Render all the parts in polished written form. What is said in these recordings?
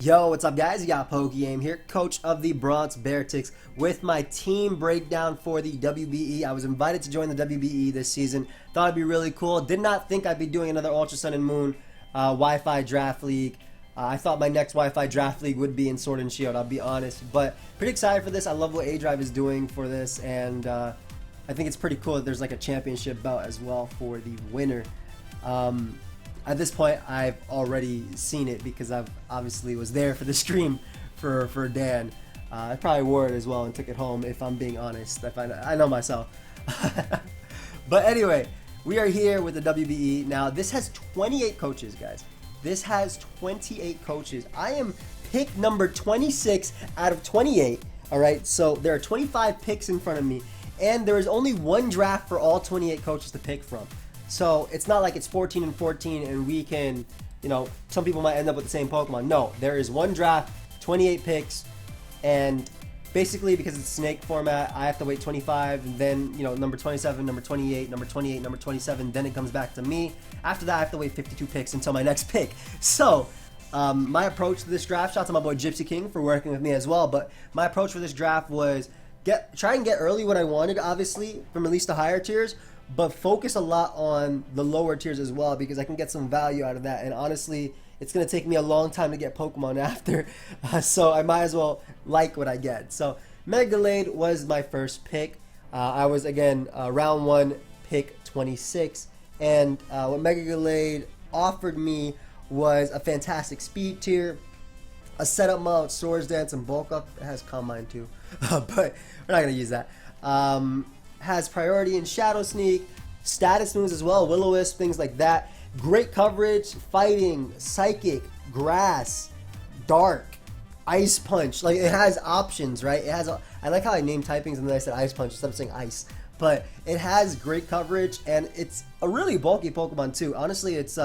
Yo, what's up guys? You got pokeaim here, coach of the Bronx Beartics with my team breakdown for the WBE. I was invited to join the WBE this season. Thought it'd be really cool. Did not think I'd be doing another Ultra Sun and Moon Wi-Fi Draft League. I thought my next Wi-Fi Draft League would be in Sword and Shield, I'll be honest. But pretty excited for this. I love what A-Drive is doing for this, and I think it's pretty cool that there's like a championship bout as well for the winner. At this point, I've already seen it because I've obviously was there for the stream for Dan. I probably wore it as well and took it home, if I'm being honest. I know myself. But anyway, we are here with the WBE. Now, this has 28 coaches, guys. This has 28 coaches. I am pick number 26 out of 28. All right, so there are 25 picks in front of me, and there is only one draft for all 28 coaches to pick from. So it's not like it's 14 and 14 and we can, you know, some people might end up with the same Pokemon. No, there is one draft, 28 picks, and basically because it's snake format, I have to wait 25, and then, you know, number 27, number 28, number 28, number 27, then it comes back to me. After that, I have to wait 52 picks until my next pick. So my approach to this draft, shout out to my boy Gypsy King for working with me as well, but my approach for this draft was try and get early what I wanted, obviously, from at least the higher tiers, but focus a lot on the lower tiers as well because I can get some value out of that. And honestly, it's going to take me a long time to get Pokemon after, so I might as well like what I get. So Mega Gallade was my first pick. I was, again, round 1, pick 26. And what Mega Gallade offered me was a fantastic speed tier, a setup mount, Swords Dance, and Bulk Up. It has Combine too, but we're not going to use that. Has priority in Shadow Sneak, status moves as well, Will-O-Wisp, things like that. Great coverage, fighting, psychic, grass, dark, ice punch. Like, it has options, right? It has I like how I named typings and then I said ice punch instead of saying ice. But it has great coverage and it's a really bulky Pokemon too. Honestly, its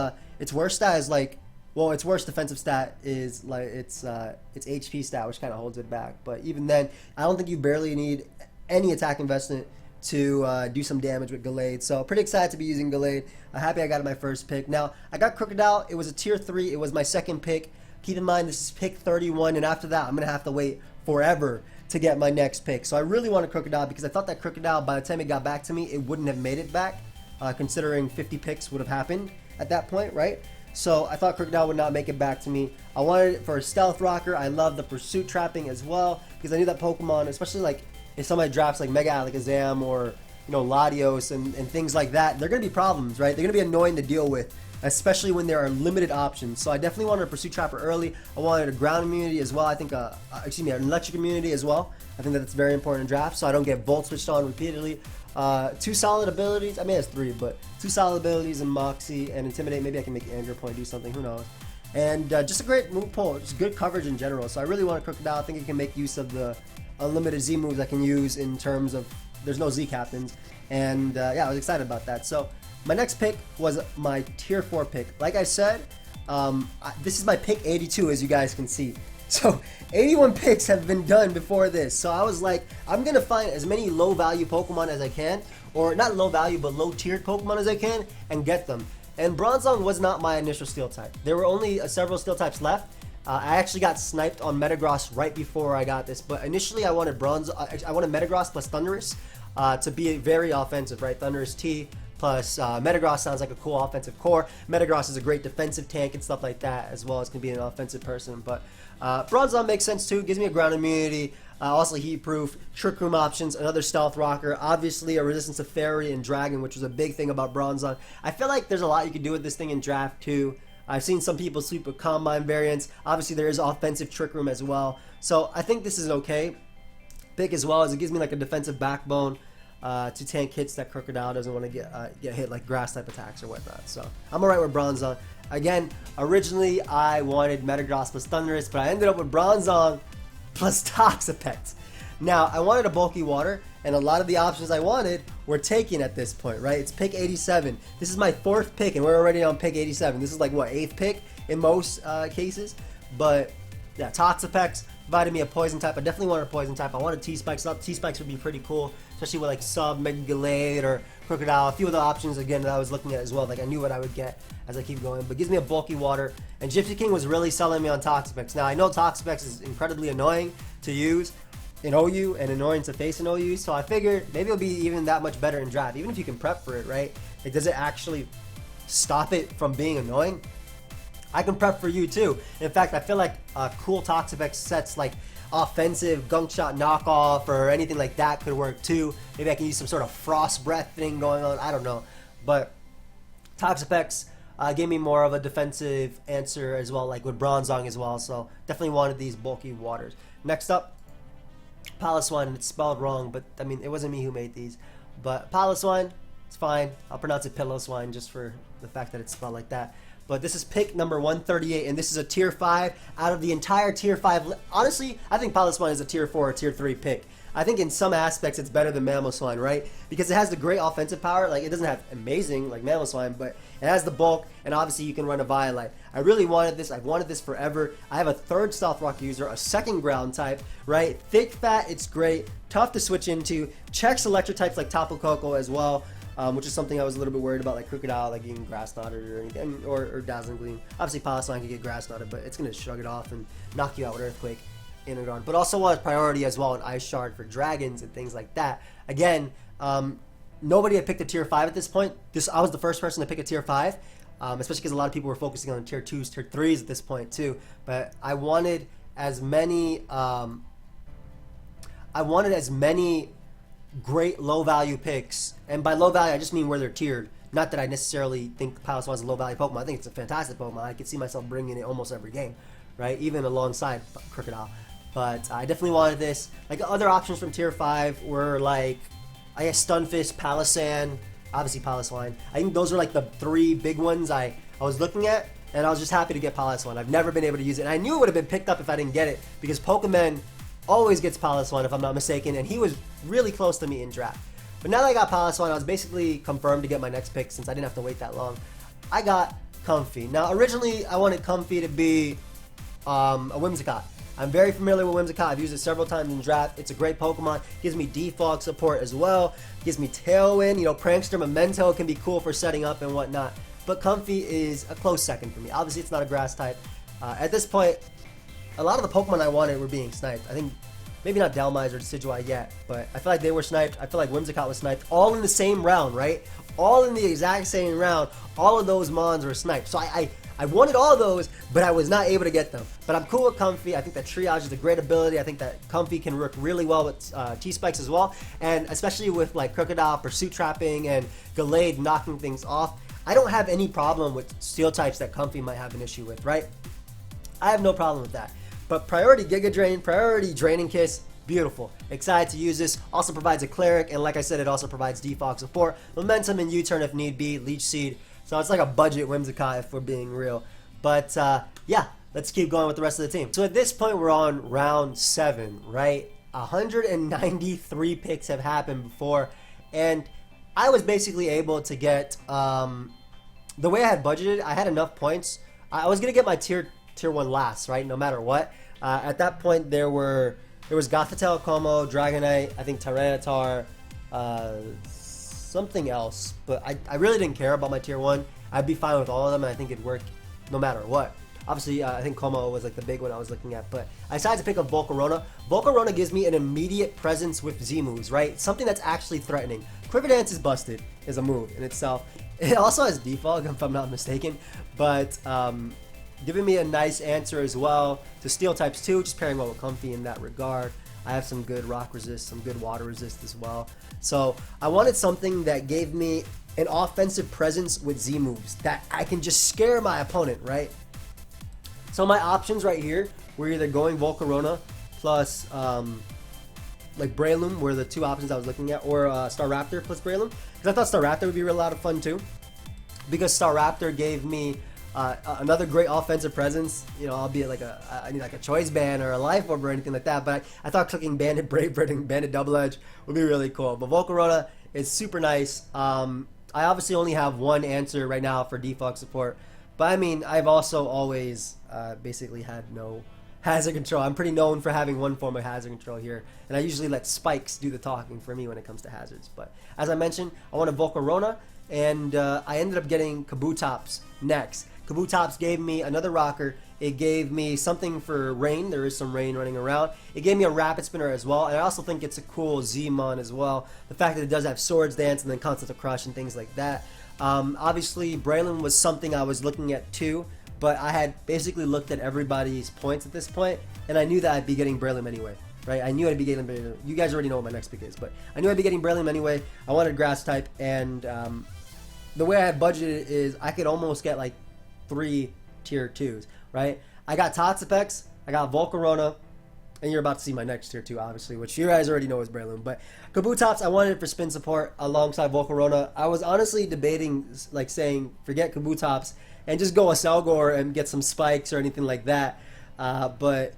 worst stat is like, well, its worst defensive stat is like its HP stat, which kind of holds it back. But even then, I don't think you barely need any attack investment to do some damage with Gallade. So pretty excited to be using Gallade. I'm happy I got it my first pick. Now, I got Krookodile. It was a tier 3. It was my second pick. Keep in mind, this is pick 31, and after that, I'm going to have to wait forever to get my next pick. So I really wanted Krookodile because I thought that Krookodile, by the time it got back to me, it wouldn't have made it back, considering 50 picks would have happened at that point, right? So I thought Krookodile would not make it back to me. I wanted it for a Stealth Rocker. I love the Pursuit Trapping as well because I knew that Pokemon, especially like if somebody drafts like Mega Alakazam or, you know, Latios and things like that, they're going to be problems, right? They're going to be annoying to deal with, especially when there are limited options. So I definitely wanted a Pursuit Trapper early. I wanted a ground immunity as well. I think, an electric immunity as well. I think that's very important in draft, so I don't get Volt switched on repeatedly. 2 solid abilities. I mean, it's 3, but 2 solid abilities in Moxie and Intimidate. Maybe I can make Anger Point do something. Who knows? And just a great move pull. Just good coverage in general. So I really want a Krookodile. I think it can make use of the unlimited Z moves I can use in terms of there's no Z captains. And yeah, I was excited about that. So my next pick was my tier 4 pick. Like I said, this is my pick 82, as you guys can see. So 81 picks have been done before this. So I was like, I'm going to find as many low value Pokemon as I can, or not low value, but low tiered Pokemon as I can, and get them. And Bronzong was not my initial steel type. There were only several steel types left. I actually got sniped on Metagross right before I got this, but initially I wanted Metagross plus Thundurus to be very offensive, right? Thundurus T plus Metagross sounds like a cool offensive core. Metagross is a great defensive tank and stuff like that, as well as can be an offensive person. But Bronzong makes sense too. Gives me a ground immunity, also heat proof, trick room options, another stealth rocker, obviously a resistance to fairy and dragon, which was a big thing about Bronzong. I feel like there's a lot you can do with this thing in draft too. I've seen some people sweep with Combine variants. Obviously, there is offensive Trick Room as well. So I think this is okay pick as well, as it gives me like a defensive backbone to tank hits that Krookodile doesn't want to get hit, like grass type attacks or whatnot. So I'm alright with Bronzong. Again, originally I wanted Metagross plus Thundurus, but I ended up with Bronzong plus Toxapex. Now, I wanted a bulky water, and a lot of the options I wanted were taken at this point, right? It's pick 87. This is my 4th pick, and we're already on pick 87. This is like, what, 8th pick in most cases? But, yeah, Toxapex provided me a poison type. I definitely wanted a poison type. I wanted T-Spikes. I thought T-Spikes would be pretty cool, especially with, like, Sub, Mega Gallade, or Krookodile, a few of the options again that I was looking at as well. Like I knew what I would get as I keep going, but gives me a bulky water. And Gypsy King was really selling me on Toxapex. Now I know Toxapex is incredibly annoying to use in OU and annoying to face in OU, so I figured maybe it'll be even that much better in draft, even if you can prep for it, right? Like, does it actually stop it from being annoying? I can prep for you too. In fact, I feel like cool Toxapex sets like offensive gunk shot knockoff or anything like that could work too. Maybe I can use some sort of frost breath thing going on. I don't know. But Toxapex gave me more of a defensive answer as well, like with Bronzong as well. So definitely wanted these bulky waters. Next up, Piloswine, and it's spelled wrong, but I mean, it wasn't me who made these. But Piloswine, it's fine. I'll pronounce it Piloswine just for the fact that it's spelled like that. But this is pick number 138, and this is a tier 5 out of the entire tier 5. Honestly, I think Piloswine is a tier 4 or tier 3 pick. I think in some aspects it's better than Mamoswine, right? Because it has the great offensive power. Like, it doesn't have amazing like Mamoswine, but it has the bulk, and obviously you can run a Violite. I really wanted this. I've wanted this forever. I have a third Stealth Rock user, a second ground type, right? Thick, fat, it's great. Tough to switch into. Checks electric types like Tapu Koko as well. Which is something I was a little bit worried about, like Krookodile, like getting grass knotted or anything, or Dazzling Gleam. Obviously, Piloswine can get grass knotted, but it's going to shrug it off and knock you out with Earthquake in a guard. But also wanted priority as well, an Ice Shard for dragons and things like that. Again, nobody had picked a tier 5 at this point. I was the first person to pick a tier 5, especially because a lot of people were focusing on tier 2s, tier 3s at this point too. But I wanted as many. Great low value picks, and by low value I just mean where they're tiered. Not that I necessarily think Piloswine is a low value Pokemon. I think it's a fantastic Pokemon. I could see myself bringing it almost every game, right? Even alongside Krookodile. But I definitely wanted this. Like, other options from tier 5 were like, I guess Stunfisk, Palossand, obviously Piloswine. I think those were like the 3 big ones I was looking at, and I was just happy to get Piloswine. I've never been able to use it, and I knew it would have been picked up if I didn't get it, because Pokemon always gets Piloswine if I'm not mistaken, and he was really close to me in draft. But now that I got Piloswine, I was basically confirmed to get my next pick since I didn't have to wait that long. I got Comfey. Now originally I wanted Comfey to be a Whimsicott. I'm very familiar with Whimsicott. I've used it several times in draft. It's a great Pokemon. Gives me defog support as well. Gives me Tailwind. You know, Prankster Memento can be cool for setting up and whatnot. But Comfey is a close second for me. Obviously it's not a grass type. At this point, a lot of the Pokemon I wanted were being sniped. I think maybe not Dhelmise or Decidueye yet, but I feel like they were sniped. I feel like Whimsicott was sniped. All in the same round, right? All in the exact same round. All of those Mons were sniped. So I wanted all of those, but I was not able to get them. But I'm cool with Comfey. I think that Triage is a great ability. I think that Comfey can work really well with T-Spikes as well. And especially with like Krookodile, Pursuit Trapping, and Gallade knocking things off. I don't have any problem with Steel types that Comfey might have an issue with, right? I have no problem with that. But priority Giga Drain, priority Draining Kiss, beautiful. Excited to use this. Also provides a Cleric, and like I said, it also provides defog support, momentum and U-turn if need be, Leech Seed. So it's like a budget Whimsicott if we're being real. But yeah, let's keep going with the rest of the team. So at this point, we're on round 7, right? 193 picks have happened before, and I was basically able to get, the way I had budgeted, I had enough points. I was going to get my tier 1 last, right? No matter what. At that point, there was Gothitelle, Como, Dragonite, I think Tyranitar, something else. But I really didn't care about my tier 1. I'd be fine with all of them, and I think it'd work no matter what. Obviously, I think Como was like the big one I was looking at. But I decided to pick up Volcarona. Volcarona gives me an immediate presence with Z-moves, right? Something that's actually threatening. Quiver Dance is busted, is a move in itself. It also has defog, if I'm not mistaken. But giving me a nice answer as well to Steel types too, just pairing well with Comfey in that regard. I have some good rock resist, some good water resist as well. So I wanted something that gave me an offensive presence with Z moves that I can just scare my opponent, right? So my options right here were either going Volcarona plus like Breloom were the 2 options I was looking at, or Staraptor plus Breloom, because I thought Staraptor would be a lot of fun too, because Staraptor gave me another great offensive presence, you know, albeit like I need like a choice band or a life orb or anything like that, but I thought clicking Banded Brave Bird and Banded Double Edge would be really cool. But Volcarona is super nice. I obviously only have one answer right now for defog support, but I mean, I've also always basically had no Hazard Control. I'm pretty known for having one form of Hazard Control here, and I usually let spikes do the talking for me when it comes to hazards. But as I mentioned, I want a Volcarona, and I ended up getting Kabutops next. Kabutops gave me another rocker. It gave me something for rain. There is some rain running around. It gave me a rapid spinner as well, and I also think it's a cool Z-Mon as well. The fact that it does have Swords Dance and then Constant Crush and things like that. Obviously, Breloom was something I was looking at too, but I had basically looked at everybody's points at this point, and I knew that I'd be getting Breloom anyway. Right? I knew I'd be getting Breloom. You guys already know what my next pick is, but I knew I'd be getting Breloom anyway. I wanted Grass type, and the way I had budgeted is I could almost get like 3 tier 2s, right? I got Toxapex, I got Volcarona, and you're about to see my next tier 2, obviously, which you guys already know is Breloom. But Kabutops, I wanted it for spin support alongside Volcarona. I was honestly debating, like saying, forget Kabutops and just go a Selgor and get some spikes or anything like that. But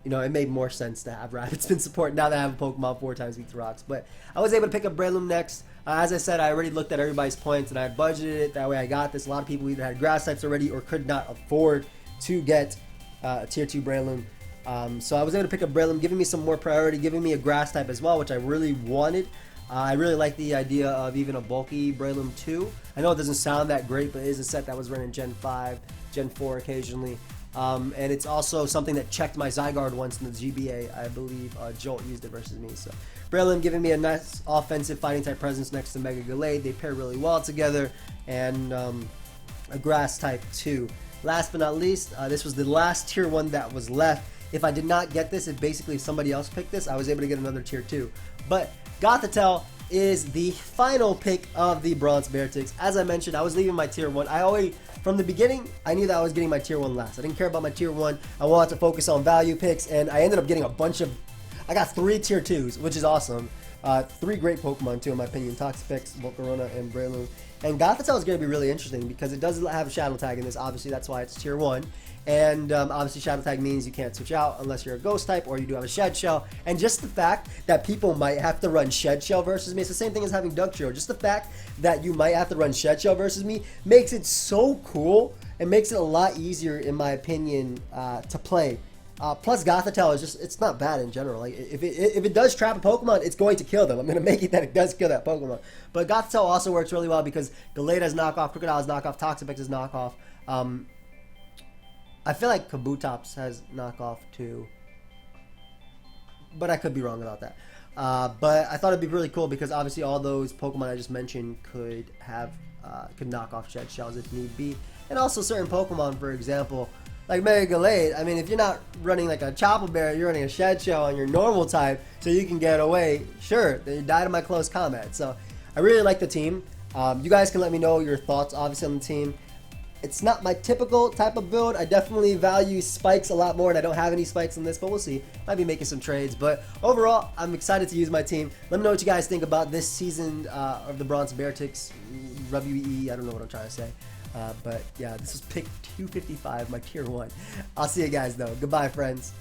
you know, it made more sense to have rapid spin support now that I have a Pokemon 4 times weak to rocks. But I was able to pick up Breloom next. As I said, I already looked at everybody's points and I budgeted it. That way I got this. A lot of people either had grass types already or could not afford to get a tier 2 Breloom. So I was able to pick up Breloom, giving me some more priority, giving me a grass type as well, which I really wanted. I really like the idea of even a bulky Breloom 2. I know it doesn't sound that great, but it is a set that was running Gen 5, Gen 4 occasionally. And it's also something that checked my Zygarde once in the GBA. I believe Jolt used it versus me. So Breloom giving me a nice offensive fighting type presence next to Mega Gallade. They pair really well together. And a grass type too. Last but not least, this was the last tier 1 that was left. If I did not get this, if basically somebody else picked this, I was able to get another tier 2. But Gothitelle is the final pick of the Bronx Beartics. As I mentioned, I was leaving my tier 1. From the beginning, I knew that I was getting my tier 1 last. I didn't care about my tier 1. I wanted to focus on value picks, and I ended up getting a bunch of... I got 3 tier 2s, which is awesome. 3 great Pokemon, too, in my opinion. Toxapex, Volcarona, and Breloom. And Gothitelle is going to be really interesting because it does have a Shadow Tag in this. Obviously, that's why it's tier 1. And obviously, Shadow Tag means you can't switch out unless you're a Ghost type or you do have a Shed Shell. And just the fact that people might have to run Shed Shell versus me, it's the same thing as having Duck-Shiro. Just the fact that you might have to run Shed Shell versus me makes it so cool. It makes it a lot easier, in my opinion, to play. Plus, Gothitelle is just—it's not bad in general. Like if it does trap a Pokemon, it's going to kill them. I'm going to make it that it does kill that Pokemon. But Gothitelle also works really well because Gallade is knockoff, Krookodile is knockoff, Toxapex is knockoff. I feel like Kabutops has knockoff too, but I could be wrong about that. But I thought it'd be really cool because obviously all those Pokemon I just mentioned could knock off Shed Shells if need be, and also certain Pokemon, for example, like Mega Gallade. I mean, if you're not running like a Chopper Bear, you're running a Shed Shell on your normal type, so you can get away. Sure, they died in my close combat. So I really like the team. You guys can let me know your thoughts, obviously, on the team. It's not my typical type of build. I definitely value spikes a lot more, and I don't have any spikes in this, but we'll see. Might be making some trades, but overall, I'm excited to use my team. Let me know what you guys think about this season of the Bronx Beartics, WBE. I don't know what I'm trying to say. But yeah, this was pick 255, my tier 1. I'll see you guys, though. Goodbye, friends.